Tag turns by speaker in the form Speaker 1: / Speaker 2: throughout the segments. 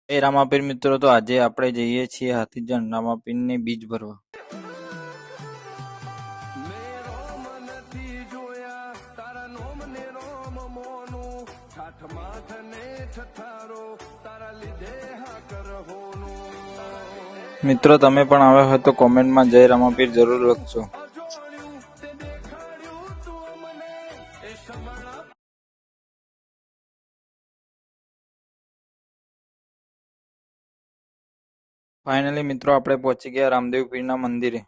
Speaker 1: એ રામાપીર મિત્રો, તો આજે આપણે જઈએ છીએ હાથીજણ રામાપીરની બીજ ભરવા. મિત્રો, તમે પણ આવ્યા હોય તો કોમેન્ટમાં જય રામાપીર જરૂર લખજો. ફાઇનલી મિત્રો, આપણે પહોંચી ગયા રામદેવ પીરના મંદિરે.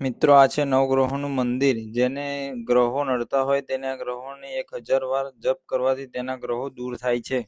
Speaker 1: મિત્રો, આ છે નવગ્રહોનું મંદિર. જેને ગ્રહો નડતા હોય તેને ગ્રહોને 1000 વાર જપ કરવાથી તેના ગ્રહો દૂર થાય છે.